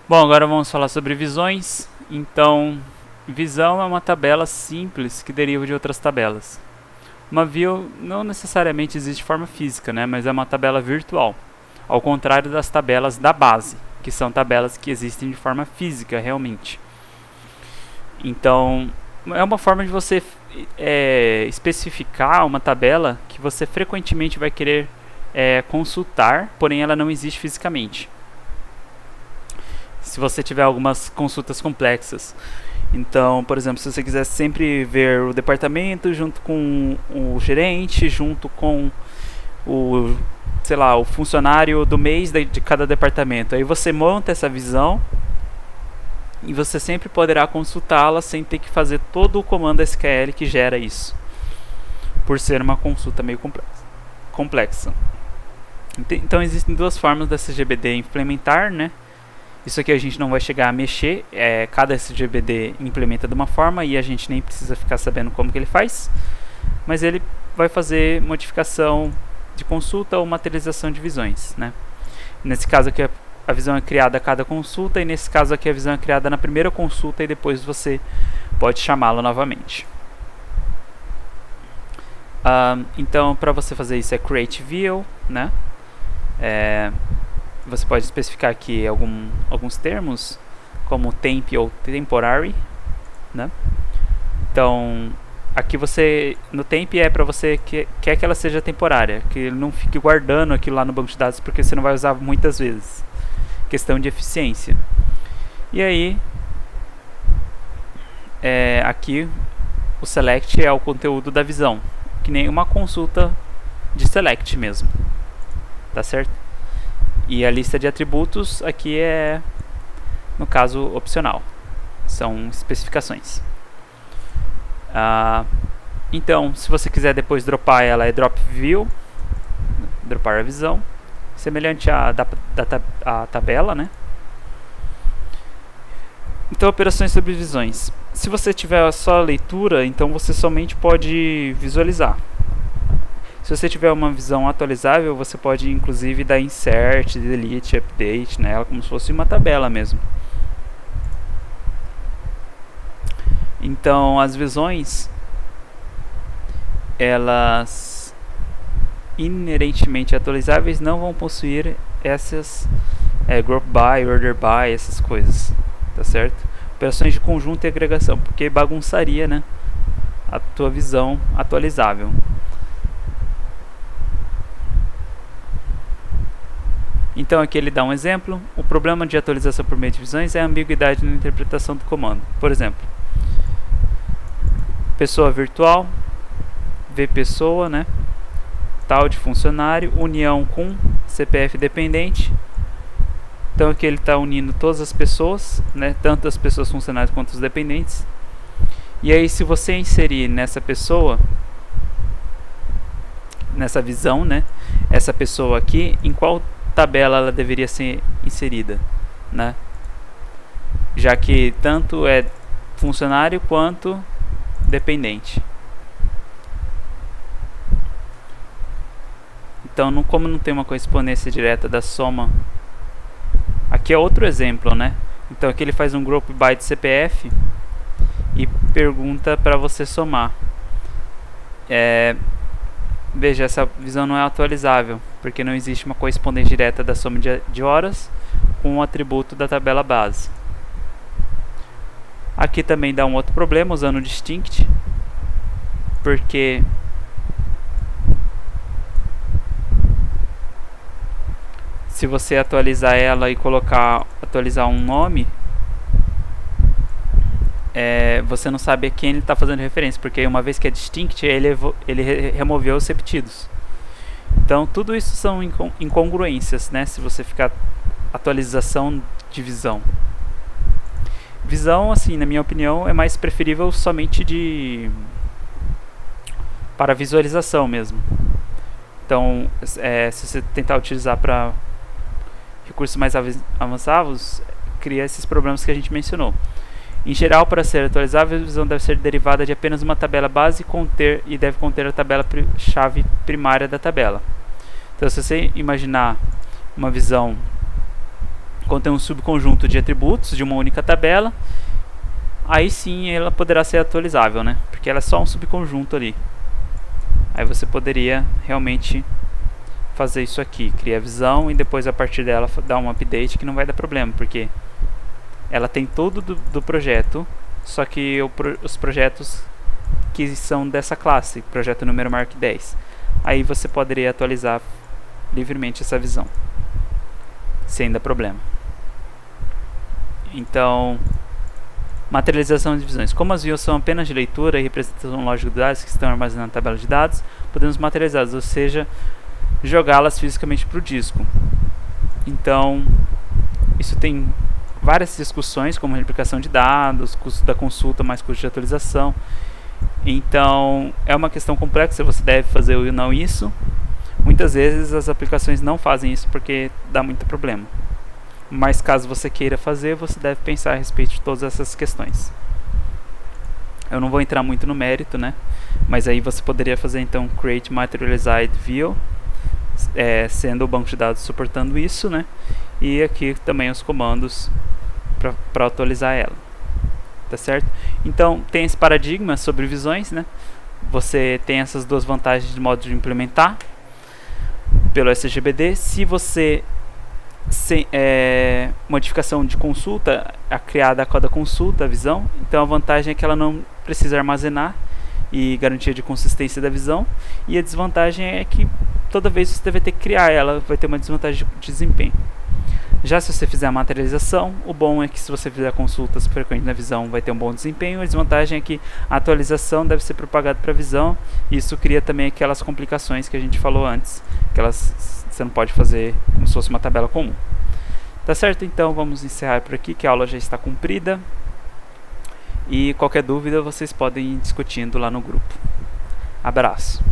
Bom, agora vamos falar sobre visões. Então, visão é uma tabela simples que deriva de outras tabelas. Uma view não necessariamente existe de forma física, né, mas é uma tabela virtual, ao contrário das tabelas da base, que são tabelas que existem de forma física realmente. Então, é uma forma de você especificar uma tabela que você frequentemente vai querer consultar, porém ela não existe fisicamente. Se você tiver algumas consultas complexas. Então, por exemplo, se você quiser sempre ver o departamento junto com o gerente, junto com o, sei lá, o funcionário do mês de cada departamento, aí você monta essa visão e você sempre poderá consultá-la sem ter que fazer todo o comando SQL que gera isso, por ser uma consulta meio complexa. Então existem duas formas dessa GBD implementar, né? Isso aqui a gente não vai chegar a mexer, cada SGBD implementa de uma forma e a gente nem precisa ficar sabendo como que ele faz, mas ele vai fazer modificação de consulta ou materialização de visões, né? Nesse caso aqui a visão é criada a cada consulta e nesse caso aqui a visão é criada na primeira consulta e depois você pode chamá-la novamente. Então para você fazer isso é create view, né? Você pode especificar aqui alguns termos, como temp ou temporary, né? Então, aqui no temp é para você que quer que ela seja temporária, que ele não fique guardando aquilo lá no banco de dados, porque você não vai usar muitas vezes. Questão de eficiência. E aí, aqui o select é o conteúdo da visão, que nem uma consulta de select mesmo, tá certo? E a lista de atributos aqui é, no caso, opcional. São especificações. Então, se você quiser depois dropar ela, é drop view, dropar a visão, semelhante à tabela, né? Então, operações sobre visões. Se você tiver só a leitura, então você somente pode visualizar. Se você tiver uma visão atualizável, você pode inclusive dar insert, delete, update nela, como se fosse uma tabela mesmo. Então, as visões, elas inerentemente atualizáveis não vão possuir essas group by, order by, essas coisas, tá certo? Operações de conjunto e agregação, porque bagunçaria, né, a tua visão atualizável. Então aqui ele dá um exemplo. O problema de atualização por meio de visões é a ambiguidade na interpretação do comando. Por exemplo, pessoa virtual, vPessoa, né? Tal de funcionário, união com CPF dependente. Então aqui ele está unindo todas as pessoas, né? Tanto as pessoas funcionárias quanto os dependentes. E aí se você inserir nessa pessoa, nessa visão, né? Essa pessoa aqui, em qual tabela ela deveria ser inserida, né? Já que tanto é funcionário quanto dependente. Então, como não tem uma correspondência direta da soma, aqui é outro exemplo, né? Então aqui ele faz um group by de CPF e pergunta para você somar. Veja, essa visão não é atualizável, porque não existe uma correspondência direta da soma de horas com o atributo da tabela base. Aqui também dá um outro problema usando o distinct, porque se você atualizar ela e atualizar um nome, você não sabe a quem ele está fazendo referência, porque uma vez que é distinct, ele removeu os repetidos. Então tudo isso são incongruências, né? Se você ficar atualização de visão. Visão, assim, na minha opinião, é mais preferível somente para visualização mesmo. Então, se você tentar utilizar para recursos mais avançados, cria esses problemas que a gente mencionou. Em geral, para ser atualizável, a visão deve ser derivada de apenas uma tabela base e deve conter a tabela-chave primária da tabela. Então, se você imaginar uma visão Quando tem um subconjunto de atributos de uma única tabela, aí sim ela poderá ser atualizável, né? Porque ela é só um subconjunto ali. Aí você poderia realmente fazer isso aqui, criar visão e depois a partir dela dar um update, que não vai dar problema, porque ela tem todo do projeto, só que os projetos que são dessa classe, projeto número Mark 10. Aí você poderia atualizar livremente essa visão, sem dar problema. Então, materialização de visões. Como as views são apenas de leitura e representação lógica de dados que estão armazenados na tabela de dados, podemos materializá-las, ou seja, jogá-las fisicamente para o disco. Então, isso tem várias discussões, como replicação de dados, custo da consulta mais custo de atualização. Então, é uma questão complexa, você deve fazer ou não isso. Muitas vezes as aplicações não fazem isso porque dá muito problema. Mas caso você queira fazer, você deve pensar a respeito de todas essas questões. Eu não vou entrar muito no mérito, né? Mas aí você poderia fazer então create materialized view, sendo o banco de dados suportando isso, né? E aqui também os comandos para atualizar ela, tá certo? Então tem esse paradigma sobre visões, né? Você tem essas duas vantagens de modo de implementar pelo SGBD. Se você modificação de consulta, a criada a cada consulta, a visão, então a vantagem é que ela não precisa armazenar e garantia de consistência da visão, e a desvantagem é que toda vez você vai ter que criar ela, vai ter uma desvantagem de desempenho. Já se você fizer a materialização, o bom é que se você fizer consultas frequentes na visão vai ter um bom desempenho. A desvantagem é que a atualização deve ser propagada para a visão, e isso cria também aquelas complicações que a gente falou antes, que você não pode fazer como se fosse uma tabela comum. Tá certo? Então vamos encerrar por aqui, que a aula já está cumprida, e qualquer dúvida vocês podem ir discutindo lá no grupo. Abraço!